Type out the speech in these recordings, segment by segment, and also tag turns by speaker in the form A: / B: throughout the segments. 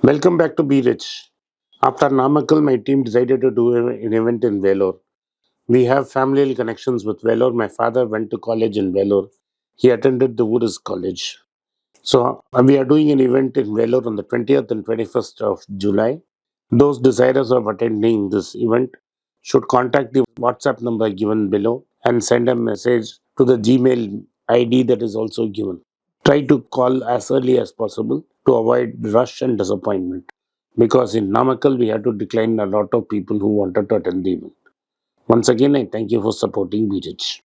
A: Welcome back to Be Rich. After Namakkal, my team decided to do an event in Vellore. We have familial connections with Vellore. My father went to college in Vellore. He attended the Wooders College. So we are doing an event in Vellore on the 20th and 21st of July. Those desirous of attending this event should contact the WhatsApp number given below and send a message to the Gmail ID that is also given. Try to call as early as possible to avoid rush and disappointment. Because in Namakkal, we had to decline a lot of people who wanted to attend the event. Once again, I thank you for supporting BRIDGE.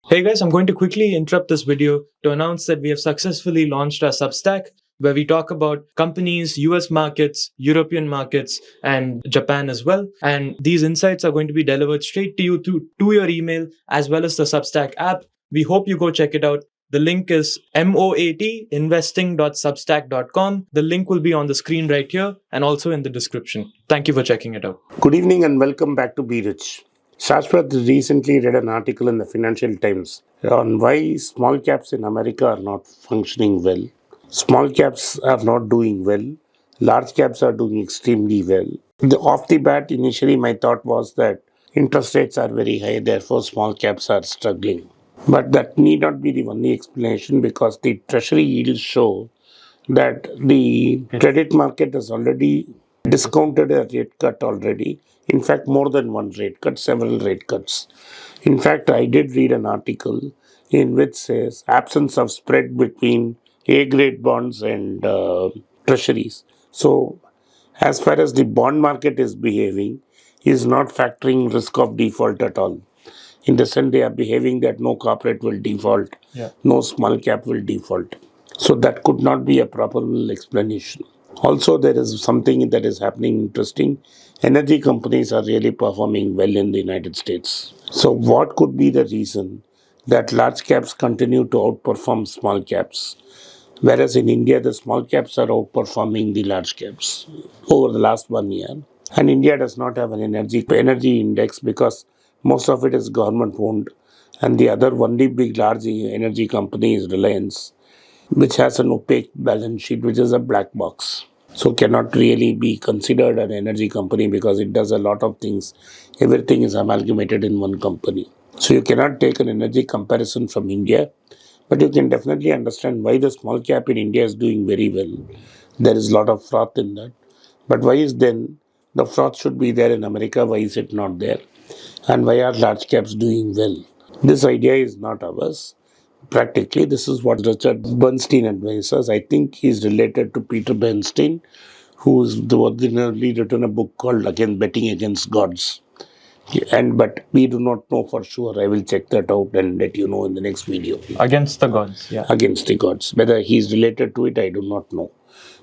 B: Hey guys, I'm going to quickly interrupt this video to announce that we have successfully launched our Substack where we talk about companies, US markets, European markets, and Japan as well. And these insights are going to be delivered straight to you to your email as well as the Substack app. We hope you go check it out. The link is moatinvesting.substack.com. The link will be on the screen right here and also in the description. Thank you for checking it out.
A: Good evening and welcome back to Be Rich. Sashwath recently read an article in the Financial Times on why small caps in America are not functioning well. Small caps are not doing well. Large caps are doing extremely well. Off the bat, initially my thought was that interest rates are very high, therefore small caps are struggling. But that need not be the only explanation because the treasury yields show that the credit market has already discounted a rate cut already. In fact, more than one rate cut, several rate cuts. In fact, I did read an article in which says absence of spread between A grade bonds and treasuries. So, as far as the bond market is behaving, is not factoring risk of default at all. In the sense, they are behaving that no corporate will default, no small cap will default. So that could not be a proper explanation. Also, there is something that is happening interesting. Energy companies are really performing well in the United States. So, what could be the reason that large caps continue to outperform small caps? Whereas in India, the small caps are outperforming the large caps over the last 1 year. And India does not have an energy index because most of it is government owned. And the other only big large energy company is Reliance, which has an opaque balance sheet, which is a black box. So cannot really be considered an energy company because it does a lot of things. Everything is amalgamated in one company. So you cannot take an energy comparison from India, but you can definitely understand why the small cap in India is doing very well. There is a lot of froth in that. But why is then the froth should be there in America? Why is it not there? And why are large caps doing well? This idea is not ours. Practically, this is what Richard Bernstein advises. I think he's related to Peter Bernstein, who's originally written a book called Again Betting Against Gods. But we do not know for sure. I will check that out and let you know in the next video.
B: Against the gods, yeah.
A: Against the gods. Whether he's related to it, I do not know.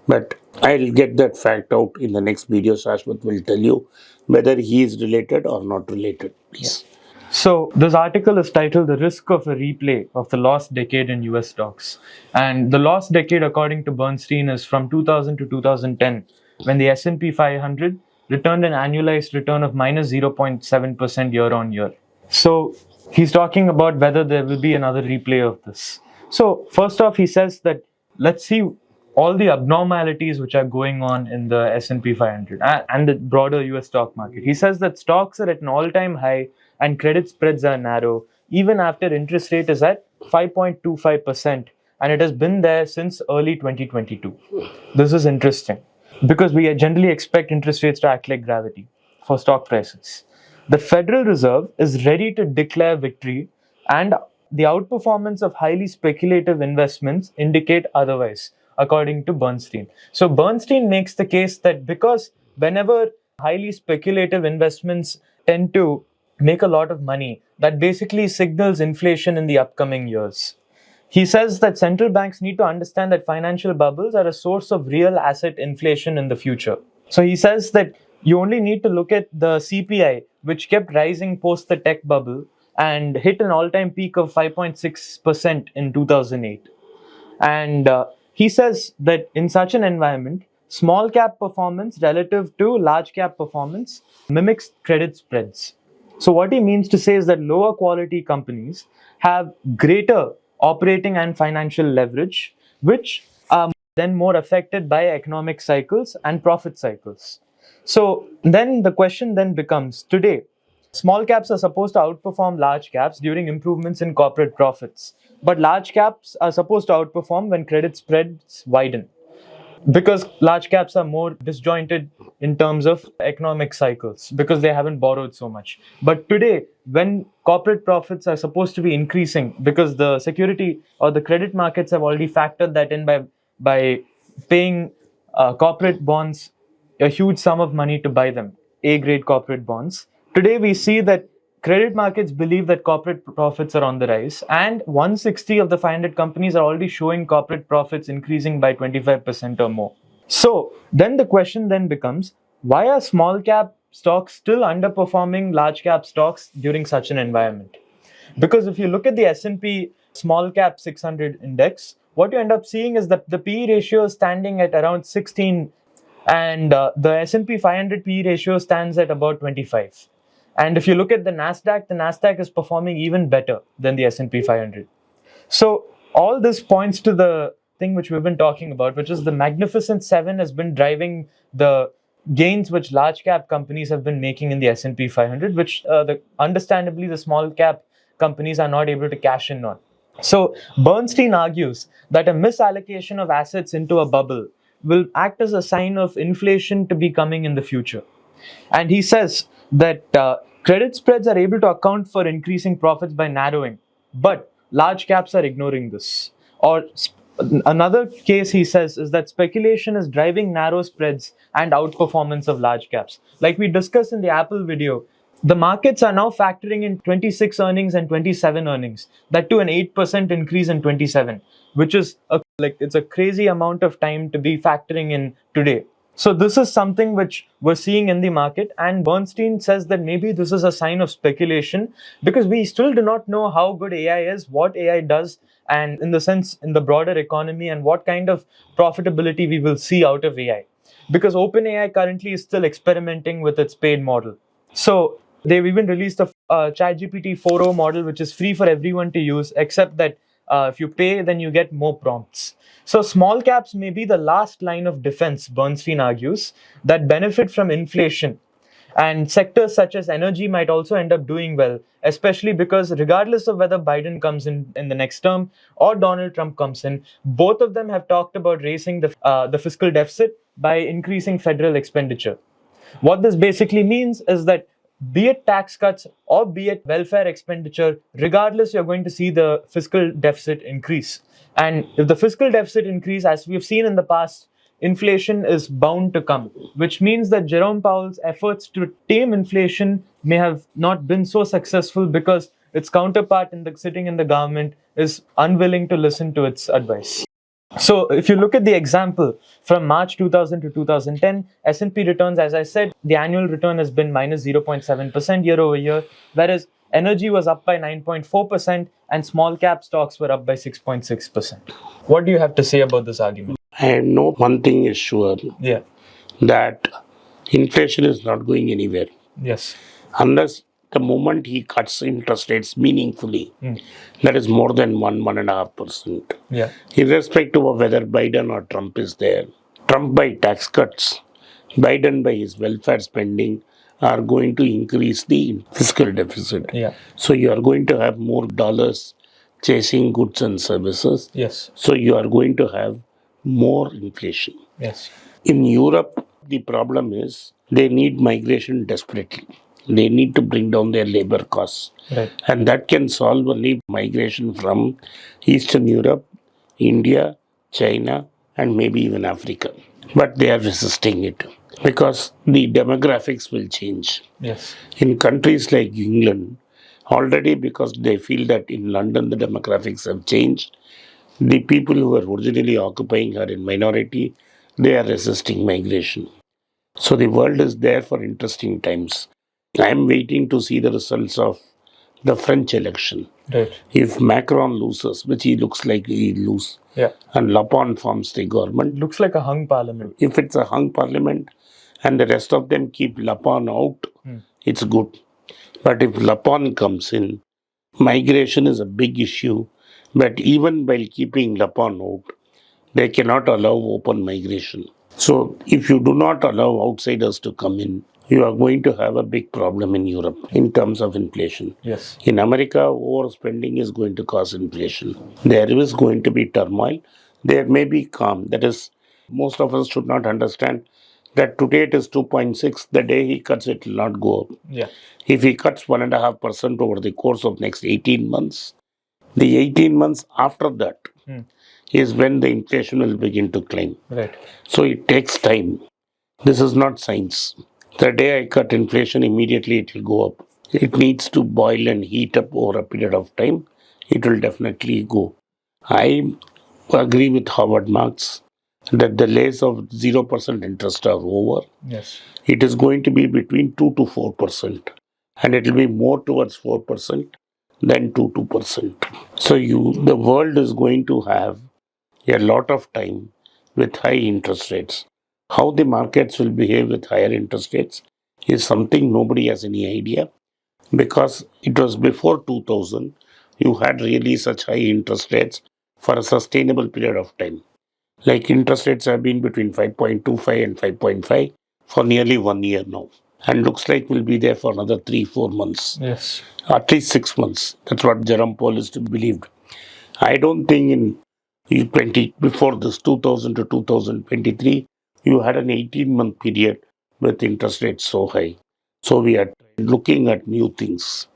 A: But I'll get that fact out in the next video. Sashwath will tell you whether he is related or not related. Please.
B: So, this article is titled The Risk of a Replay of the Lost Decade in US Stocks. And the lost decade, according to Bernstein, is from 2000 to 2010, when the S&P 500 returned an annualized return of minus 0.7% year on year. So, he's talking about whether there will be another replay of this. So, first off, he says that let's see all the abnormalities which are going on in the S&P 500 and the broader US stock market. He says that stocks are at an all-time high and credit spreads are narrow, even after interest rate is at 5.25%, and it has been there since early 2022. This is interesting because we generally expect interest rates to act like gravity for stock prices. The Federal Reserve is ready to declare victory, and the outperformance of highly speculative investments indicate otherwise, according to Bernstein. So Bernstein makes the case that because whenever highly speculative investments tend to make a lot of money, that basically signals inflation in the upcoming years. He says that central banks need to understand that financial bubbles are a source of real asset inflation in the future. So he says that you only need to look at the CPI, which kept rising post the tech bubble and hit an all-time peak of 5.6% in 2008. And he says that in such an environment, small cap performance relative to large cap performance mimics credit spreads. So what he means to say is that lower quality companies have greater operating and financial leverage, which are then more affected by economic cycles and profit cycles. So then the question then becomes, today, small caps are supposed to outperform large caps during improvements in corporate profits, but large caps are supposed to outperform when credit spreads widen, because large caps are more disjointed in terms of economic cycles because they haven't borrowed so much. But today, when corporate profits are supposed to be increasing because the security or the credit markets have already factored that in by paying corporate bonds a huge sum of money to buy them, A grade corporate bonds. Today, we see that credit markets believe that corporate profits are on the rise, and 160 of the 500 companies are already showing corporate profits increasing by 25% or more. So then the question then becomes, why are small cap stocks still underperforming large cap stocks during such an environment? Because if you look at the S&P small cap 600 index, what you end up seeing is that the PE ratio is standing at around 16, and the S&P 500 PE ratio stands at about 25. And if you look at the Nasdaq is performing even better than the S&P 500. So all this points to the thing which we've been talking about, which is the Magnificent Seven has been driving the gains which large cap companies have been making in the S&P 500, which understandably the small cap companies are not able to cash in on. So Bernstein argues that a misallocation of assets into a bubble will act as a sign of inflation to be coming in the future. And he says that credit spreads are able to account for increasing profits by narrowing, but large caps are ignoring this. Or another case he says is that speculation is driving narrow spreads and outperformance of large caps. Like we discussed in the Apple video, the markets are now factoring in 26 earnings and 27 earnings. That to an 8% increase in 27, which is it's a crazy amount of time to be factoring in today. So this is something which we're seeing in the market, and Bernstein says that maybe this is a sign of speculation because we still do not know how good AI is, what AI does, and in the sense in the broader economy, and what kind of profitability we will see out of AI. Because OpenAI currently is still experimenting with its paid model. So they've even released a ChatGPT 4.0 model, which is free for everyone to use, except that if you pay, then you get more prompts. So small caps may be the last line of defense, Bernstein argues, that benefit from inflation. And sectors such as energy might also end up doing well, especially because regardless of whether Biden comes in the next term or Donald Trump comes in, both of them have talked about raising the fiscal deficit by increasing federal expenditure. What this basically means is that be it tax cuts or be it welfare expenditure, regardless, you're going to see the fiscal deficit increase. And if the fiscal deficit increase, as we've seen in the past, inflation is bound to come, which means that Jerome Powell's efforts to tame inflation may have not been so successful because its counterpart sitting in the government is unwilling to listen to its advice. So if you look at the example from March 2000 to 2010, S&P returns, as I said, the annual return has been minus 0.7% year over year, whereas energy was up by 9.4% and small cap stocks were up by 6.6%. What do you have to say about this argument?
A: I know one thing is sure.
B: Yeah.
A: That inflation is not going anywhere.
B: Yes.
A: Unless the moment he cuts interest rates meaningfully, that is more than 1.5%.
B: Yeah.
A: Irrespective of whether Biden or Trump is there. Trump by tax cuts, Biden by his welfare spending are going to increase the fiscal deficit.
B: Yeah.
A: So you are going to have more dollars chasing goods and services.
B: Yes.
A: So you are going to have more inflation.
B: Yes.
A: In Europe, the problem is they need migration desperately. They need to bring down their labor costs.
B: Right.
A: And that can solve only migration from Eastern Europe, India, China, and maybe even Africa. But they are resisting it because the demographics will change.
B: Yes.
A: In countries like England, already because they feel that in London the demographics have changed, the people who were originally occupying are in minority, they are resisting migration. So the world is there for interesting times. I am waiting to see the results of the French election.
B: Right.
A: If Macron loses, which he looks like he'll lose,
B: Yeah.
A: and Le Pen forms the government,
B: Looks like a hung parliament.
A: if it's a hung parliament and the rest of them keep Le Pen out, it's good. But if Le Pen comes in, migration is a big issue. But even while keeping Le Pen out, They cannot allow open migration. So if you do not allow outsiders to come in, you are going to have a big problem in Europe in terms of inflation.
B: Yes.
A: In America, overspending is going to cause inflation. There is going to be turmoil. There may be calm. That is, most of us should not understand that today it is 2.6. The day he cuts, it will not go up.
B: Yeah.
A: If he cuts 1.5% over the course of next 18 months, the 18 months after that is when the inflation will begin to climb.
B: Right.
A: So it takes time. This is not science. The day I cut inflation, immediately it will go up. It needs to boil and heat up over a period of time. It will definitely go. I agree with Howard Marks that the days of 0% interest are over.
B: Yes.
A: It is going to be between 2 to 4%. And it will be more towards 4% than 2%. So the world is going to have a lot of time with high interest rates. How the markets will behave with higher interest rates is something nobody has any idea, because it was before 2000 you had really such high interest rates for a sustainable period of time. Like interest rates have been between 5.25 and 5.5 for nearly 1 year now, and looks like will be there for another 3-4 months.
B: Yes.
A: At least 6 months. That's what Jerome Powell is believed. I don't think in before this 2000 to 2023 you had an 18-month period with interest rates so high. So we are looking at new things.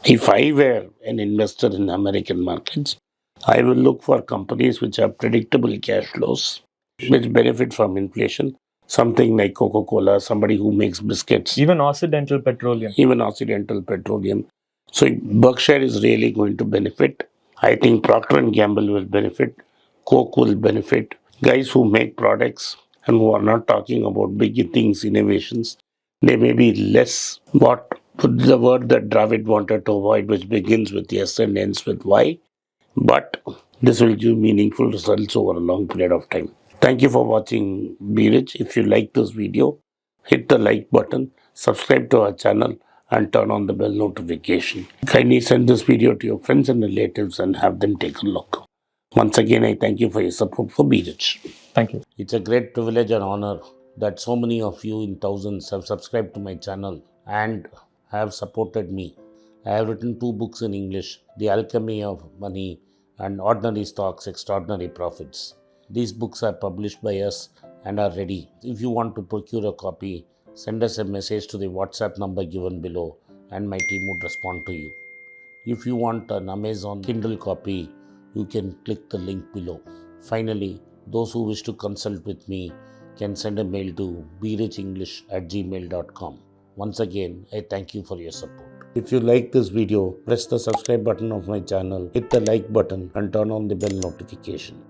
A: If I were an investor in American markets, I will look for companies which have predictable cash flows, which benefit from inflation. Something like Coca-Cola, somebody who makes biscuits,
B: Even Occidental Petroleum.
A: So Berkshire is really going to benefit. I think Procter and Gamble will benefit. Coke will benefit. Guys who make products and who are not talking about big things, innovations, they may be less what the word that Dravid wanted to avoid, which begins with S and ends with Y. But this will give meaningful results over a long period of time. Thank you for watching Be Rich. If you like this video, hit the like button, subscribe to our channel, and turn on the bell notification. Kindly send this video to your friends and relatives and have them take a look. Once again, I thank you for your support for Be Rich.
B: Thank you.
A: It's a great privilege and honor that so many of you in thousands have subscribed to my channel and have supported me. I have written 2 books in English, The Alchemy of Money and Ordinary Stocks, Extraordinary Profits. These books are published by us and are ready. If you want to procure a copy, send us a message to the WhatsApp number given below and my team would respond to you. If you want an Amazon Kindle copy, you can click the link below. Finally, those who wish to consult with me can send a mail to berichenglish@gmail.com. Once again, I thank you for your support. If you like this video, press the subscribe button of my channel, hit the like button and turn on the bell notification.